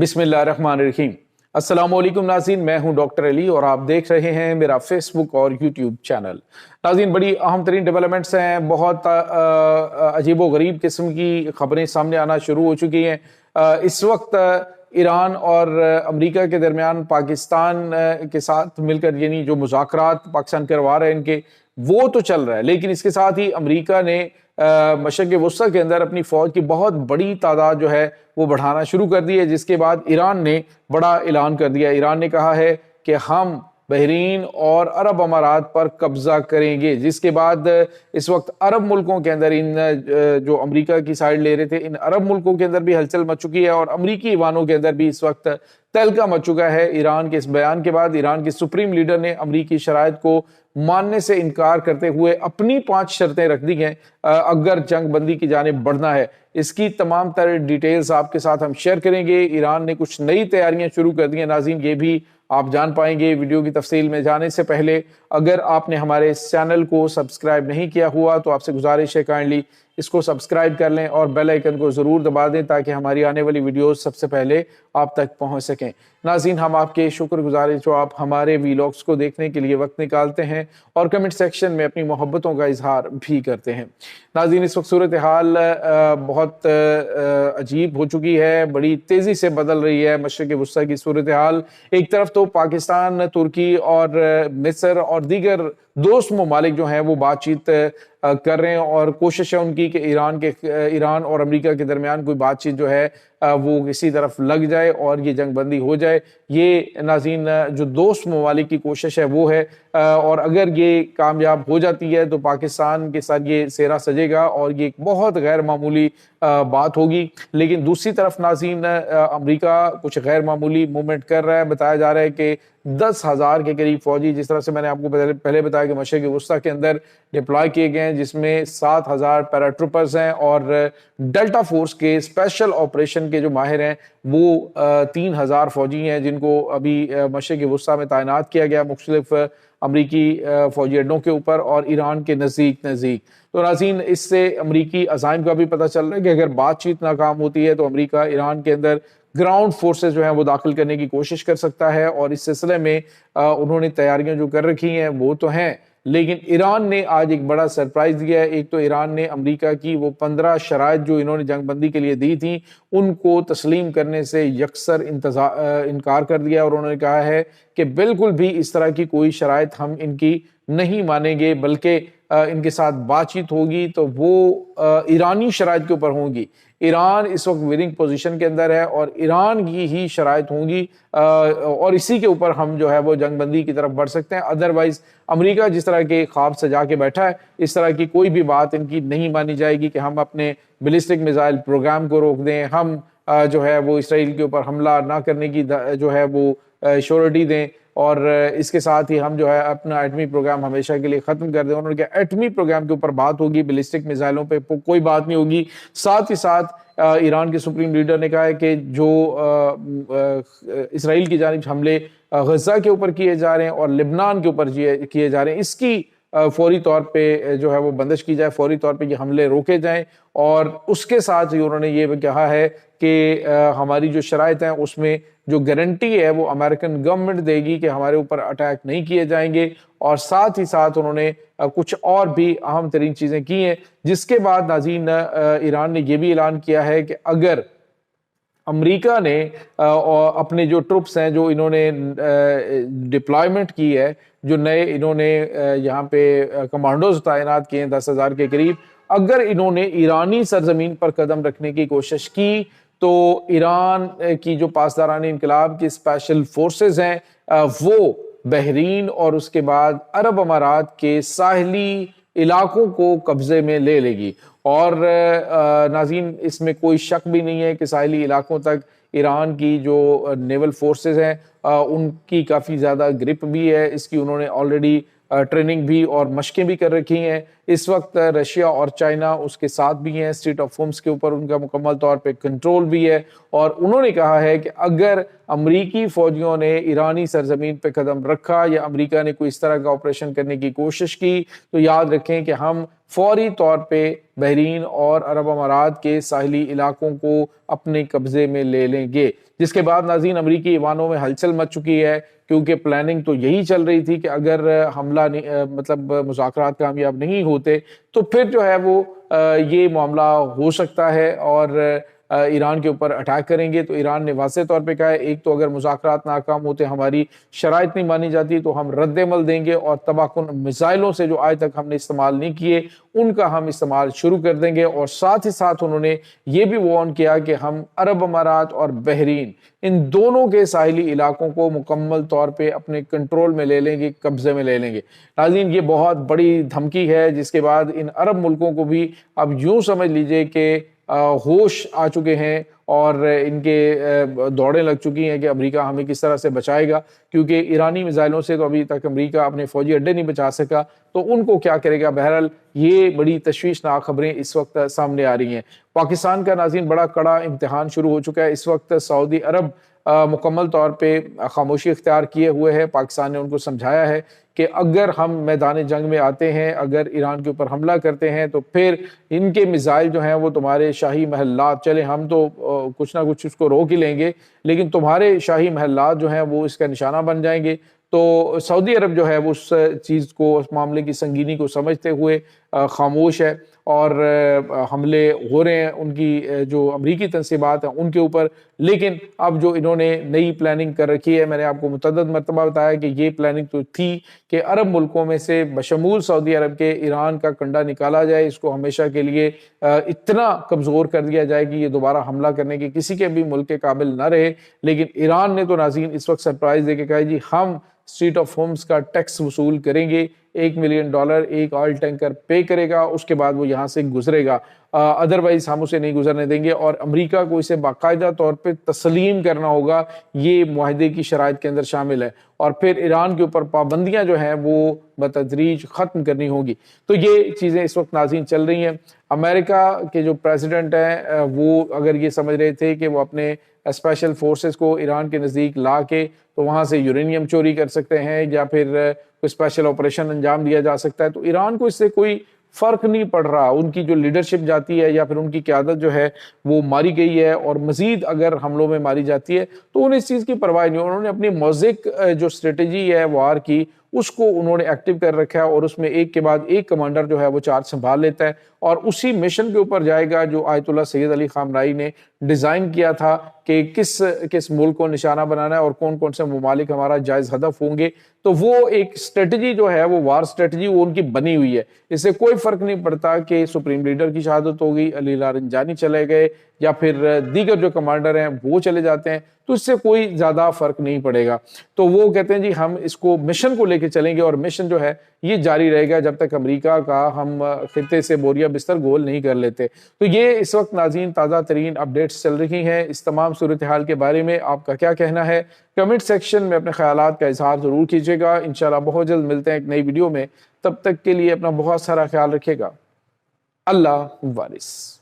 بسم اللہ الرحمن الرحیم۔ السلام علیکم ناظرین، میں ہوں ڈاکٹر علی اور آپ دیکھ رہے ہیں میرا فیس بک اور یوٹیوب چینل۔ ناظرین، بڑی اہم ترین ڈیولپمنٹس ہیں، بہت عجیب و غریب قسم کی خبریں سامنے آنا شروع ہو چکی ہیں۔ اس وقت ایران اور امریکہ کے درمیان پاکستان کے ساتھ مل کر یعنی جو مذاکرات پاکستان کروا رہے ہیں ان کے وہ تو چل رہا ہے، لیکن اس کے ساتھ ہی امریکہ نے مشرق وسطیٰ کے اندر اپنی فوج کی بہت بڑی تعداد جو ہے وہ بڑھانا شروع کر دی ہے، جس کے بعد ایران نے بڑا اعلان کر دیا۔ ایران نے کہا ہے کہ ہم بحرین اور عرب امارات پر قبضہ کریں گے، جس کے بعد اس وقت عرب ملکوں کے اندر ان جو امریکہ کی سائیڈ لے رہے تھے ان عرب ملکوں کے اندر بھی ہلچل مچ چکی ہے اور امریکی ایوانوں کے اندر بھی اس وقت تہلکہ مچ چکا ہے۔ ایران کے اس بیان کے بعد ایران کے سپریم لیڈر نے امریکی شرائط کو ماننے سے انکار کرتے ہوئے اپنی 5 شرطیں رکھ دی ہیں اگر جنگ بندی کی جانب بڑھنا ہے۔ اس کی تمام تر ڈیٹیلز آپ کے ساتھ ہم شیئر کریں گے۔ ایران نے کچھ نئی تیاریاں شروع کر دی ہیں ناظرین، یہ بھی آپ جان پائیں گے۔ ویڈیو کی تفصیل میں جانے سے پہلے اگر آپ نے ہمارے اس چینل کو سبسکرائب نہیں کیا ہوا تو آپ سے گزارش ہے کائنڈلی اس کو سبسکرائب کر لیں اور بیل آئیکن کو ضرور دبا دیں تاکہ ہماری آنے والی ویڈیوز سب سے پہلے آپ تک پہنچ سکیں۔ ناظرین، ہم آپ کے شکر گزار ہیں جو آپ ہمارے ویلاگز کو دیکھنے کے لیے وقت نکالتے ہیں اور کمنٹ سیکشن میں اپنی محبتوں کا اظہار بھی کرتے ہیں۔ ناظرین، اس وقت صورتحال بہت عجیب ہو چکی ہے، بڑی تیزی سے بدل رہی ہے مشرق وسطیٰ کی صورتحال۔ ایک طرف تو پاکستان، ترکی اور مصر اور دیگر دوست ممالک جو ہیں وہ بات چیت کر رہے ہیں اور کوشش ہے ان کی کہ ایران اور امریکہ کے درمیان کوئی بات چیت جو ہے وہ کسی طرف لگ جائے اور یہ جنگ بندی ہو جائے۔ یہ ناظرین جو دوست ممالک کی کوشش ہے وہ ہے، اور اگر یہ کامیاب ہو جاتی ہے تو پاکستان کے ساتھ یہ سیرا سجے گا اور یہ ایک بہت غیر معمولی بات ہوگی۔ لیکن دوسری طرف ناظرین امریکہ کچھ غیر معمولی موومنٹ کر رہا ہے۔ بتایا جا رہا ہے کہ 10,000 کے قریب فوجی، جس طرح سے میں نے آپ کو پہلے بتایا کہ مشرق وسطیٰ کے اندر ڈپلوائے کیے گئے ہیں، جس میں 7,000 پیراٹروپرز ہیں اور ڈیلٹا فورس کے اسپیشل آپریشن کے جو ماہر ہیں وہ 3,000 فوجی ہیں جن کو ابھی مشرق وسطیٰ میں تعینات کیا گیا مختلف امریکی فوجی اڈوں کے اوپر اور ایران کے نزدیک۔ تو ناظرین، اس سے امریکی عزائم کا بھی پتہ چل رہا ہے کہ اگر بات چیت ناکام ہوتی ہے تو امریکہ ایران کے اندر گراؤنڈ فورسز جو ہیں وہ داخل کرنے کی کوشش کر سکتا ہے، اور اس سلسلے میں انہوں نے تیاریاں جو کر رکھی ہیں وہ تو ہیں، لیکن ایران نے آج ایک بڑا سرپرائز دیا ہے۔ ایک تو ایران نے امریکہ کی وہ 15 شرائط جو انہوں نے جنگ بندی کے لیے دی تھیں ان کو تسلیم کرنے سے یکسر انکار کر دیا، اور انہوں نے کہا ہے کہ بالکل بھی اس طرح کی کوئی شرائط ہم ان کی نہیں مانیں گے، بلکہ ان کے ساتھ بات چیت ہوگی تو وہ ایرانی شرائط کے اوپر ہوں گی۔ ایران اس وقت وننگ پوزیشن کے اندر ہے اور ایران کی ہی شرائط ہوں گی، اور اسی کے اوپر ہم جو ہے وہ جنگ بندی کی طرف بڑھ سکتے ہیں۔ ادروائز امریکہ جس طرح کے خواب سجا کے بیٹھا ہے اس طرح کی کوئی بھی بات ان کی نہیں مانی جائے گی کہ ہم اپنے بیلسٹک میزائل پروگرام کو روک دیں، ہم جو ہے وہ اسرائیل کے اوپر حملہ نہ کرنے کی جو ہے وہ شورٹی دیں، اور اس کے ساتھ ہی ہم جو ہے اپنا ایٹمی پروگرام ہمیشہ کے لیے ختم کر دیں۔ انہوں نے کہا ایٹمی پروگرام کے اوپر بات ہوگی، بیلسٹک میزائلوں پہ کوئی بات نہیں ہوگی۔ ساتھ ہی ساتھ ایران کے سپریم لیڈر نے کہا ہے کہ جو اسرائیل کی جانب حملے غزہ کے اوپر کیے جا رہے ہیں اور لبنان کے اوپر کیے جا رہے ہیں اس کی فوری طور پہ جو ہے وہ بندش کی جائے، فوری طور پہ یہ حملے روکے جائیں، اور اس کے ساتھ ہی انہوں نے یہ کہا ہے کہ ہماری جو شرائط ہیں اس میں جو گارنٹی ہے وہ امریکن گورنمنٹ دے گی کہ ہمارے اوپر اٹیک نہیں کیے جائیں گے، اور ساتھ ہی ساتھ انہوں نے کچھ اور بھی اہم ترین چیزیں کی ہیں۔ جس کے بعد ناظرین ایران نے یہ بھی اعلان کیا ہے کہ اگر امریکہ نے اپنے جو ٹروپس ہیں جو انہوں نے ڈپلائمنٹ کی ہے، جو نئے انہوں نے یہاں پہ کمانڈوز تعینات کیے ہیں 10,000 کے قریب، اگر انہوں نے ایرانی سرزمین پر قدم رکھنے کی کوشش کی تو ایران کی جو پاسداران انقلاب کی اسپیشل فورسز ہیں وہ بحرین اور اس کے بعد عرب امارات کے ساحلی علاقوں کو قبضے میں لے لے گی۔ اور ناظرین، اس میں کوئی شک بھی نہیں ہے کہ ساحلی علاقوں تک ایران کی جو نیول فورسز ہیں ان کی کافی زیادہ گرپ بھی ہے، اس کی انہوں نے آلریڈی ٹریننگ بھی اور مشقیں بھی کر رکھی ہیں۔ اس وقت رشیا اور چائنا اس کے ساتھ بھی ہیں، اسٹریٹ آف ہومس کے اوپر ان کا مکمل طور پہ کنٹرول بھی ہے، اور انہوں نے کہا ہے کہ اگر امریکی فوجیوں نے ایرانی سرزمین پہ قدم رکھا یا امریکہ نے کوئی اس طرح کا آپریشن کرنے کی کوشش کی تو یاد رکھیں کہ ہم فوری طور پہ بحرین اور عرب امارات کے ساحلی علاقوں کو اپنے قبضے میں لے لیں گے، جس کے بعد ناظرین امریکی ایوانوں میں ہلچل مچ چکی ہے، کیونکہ پلاننگ تو یہی چل رہی تھی کہ اگر حملہ مطلب مذاکرات کامیاب نہیں ہوتے تو پھر جو ہے وہ یہ معاملہ ہو سکتا ہے اور ایران کے اوپر اٹیک کریں گے۔ تو ایران نے واضح طور پہ کہا ہے ایک تو اگر مذاکرات ناکام ہوتے، ہماری شرائط نہیں مانی جاتی تو ہم رد عمل دیں گے، اور تباہ کن میزائلوں سے جو آج تک ہم نے استعمال نہیں کیے ان کا ہم استعمال شروع کر دیں گے، اور ساتھ ہی ساتھ انہوں نے یہ بھی وارن کیا کہ ہم عرب امارات اور بحرین ان دونوں کے ساحلی علاقوں کو مکمل طور پہ اپنے کنٹرول میں لے لیں گے، قبضے میں لے لیں گے۔ ناظرین یہ بہت بڑی دھمکی ہے، جس کے بعد ان عرب ملکوں کو بھی اب یوں سمجھ لیجئے کہ ہوش آ چکے ہیں اور ان کے دوڑیں لگ چکی ہیں کہ امریکہ ہمیں کس طرح سے بچائے گا، کیونکہ ایرانی میزائلوں سے تو ابھی تک امریکہ اپنے فوجی اڈے نہیں بچا سکا، تو ان کو کیا کرے گا۔ بہرحال یہ بڑی تشویشناک خبریں اس وقت سامنے آ رہی ہیں۔ پاکستان کا ناظرین بڑا کڑا امتحان شروع ہو چکا ہے، اس وقت سعودی عرب مکمل طور پہ خاموشی اختیار کیے ہوئے ہے۔ پاکستان نے ان کو سمجھایا ہے کہ اگر ہم میدان جنگ میں آتے ہیں، اگر ایران کے اوپر حملہ کرتے ہیں تو پھر ان کے میزائل جو ہیں وہ تمہارے شاہی محلات، چلے ہم تو کچھ نہ کچھ اس کو روک ہی لیں گے لیکن تمہارے شاہی محلات جو ہیں وہ اس کا نشانہ بن جائیں گے۔ تو سعودی عرب جو ہے وہ اس چیز کو، اس معاملے کی سنگینی کو سمجھتے ہوئے خاموش ہے، اور حملے ہو رہے ہیں ان کی جو امریکی تنصیبات ہیں ان کے اوپر، لیکن اب جو انہوں نے نئی پلاننگ کر رکھی ہے، میں نے آپ کو متعدد مرتبہ بتایا کہ یہ پلاننگ تو تھی کہ عرب ملکوں میں سے بشمول سعودی عرب کے ایران کا کنڈا نکالا جائے، اس کو ہمیشہ کے لیے اتنا کمزور کر دیا جائے کہ یہ دوبارہ حملہ کرنے کے کسی کے بھی ملک کے قابل نہ رہے۔ لیکن ایران نے تو ناظرین اس وقت سرپرائز دے کے کہا جی ہم اسٹریٹ آف ہومس کا ٹیکس وصول کریں گے، $1 ملین ایک آئل ٹینکر پے کرے گا، اس کے بعد وہ یہاں سے گزرے گا، ادروائز ہم اسے نہیں گزرنے دیں گے، اور امریکہ کو اسے باقاعدہ طور پہ تسلیم کرنا ہوگا، یہ معاہدے کی شرائط کے اندر شامل ہے، اور پھر ایران کے اوپر پابندیاں جو ہیں وہ بتدریج ختم کرنی ہوگی۔ تو یہ چیزیں اس وقت ناظرین چل رہی ہیں۔ امریکہ کے جو پریزیڈنٹ ہیں وہ اگر یہ سمجھ رہے تھے کہ وہ اپنے اسپیشل فورسز کو ایران کے نزدیک لا کے تو وہاں سے یورینیم چوری کر سکتے ہیں یا پھر کوئی اسپیشل آپریشن انجام دیا جا سکتا ہے، تو ایران کو اس سے کوئی فرق نہیں پڑ رہا، ان کی جو لیڈرشپ جاتی ہے یا پھر ان کی قیادت جو ہے وہ ماری گئی ہے، اور مزید اگر حملوں میں ماری جاتی ہے تو انہیں اس چیز کی پرواہ نہیں، انہوں نے اپنی موزک جو اسٹریٹجی ہے وار کی اس کو انہوں نے ایکٹیو کر رکھا ہے، اور اس میں ایک کے بعد ایک کمانڈر جو ہے وہ چارج سنبھال لیتا ہے اور اسی مشن کے اوپر جائے گا جو آیت اللہ سید علی خامنائی نے ڈیزائن کیا تھا کہ کس کس ملک کو نشانہ بنانا ہے اور کون کون سے ممالک ہمارا جائز ہدف ہوں گے۔ تو وہ ایک اسٹریٹجی جو ہے وہ وار اسٹریٹجی وہ ان کی بنی ہوئی ہے، اس سے کوئی فرق نہیں پڑتا کہ سپریم لیڈر کی شہادت ہوگی، علی لارنجانی چلے گئے یا پھر دیگر جو کمانڈر ہیں وہ چلے جاتے ہیں، تو اس سے کوئی زیادہ فرق نہیں پڑے گا۔ تو وہ کہتے ہیں جی ہم اس کو مشن کو لے کے چلیں گے، اور مشن جو ہے یہ جاری رہے گا جب تک امریکہ کا ہم خطے سے بوریا بستر گول نہیں کر لیتے۔ تو یہ اس وقت ناظرین تازہ ترین اپڈیٹس چل رہی ہیں، اس تمام صورتحال کے بارے میں آپ کا کیا کہنا ہے؟ کمنٹ سیکشن میں اپنے خیالات کا اظہار ضرور کیجیے گا۔ انشاءاللہ بہت جلد ملتے ہیں ایک نئی ویڈیو میں، تب تک کے لیے اپنا بہت سارا خیال رکھیے گا۔ اللہ وارث۔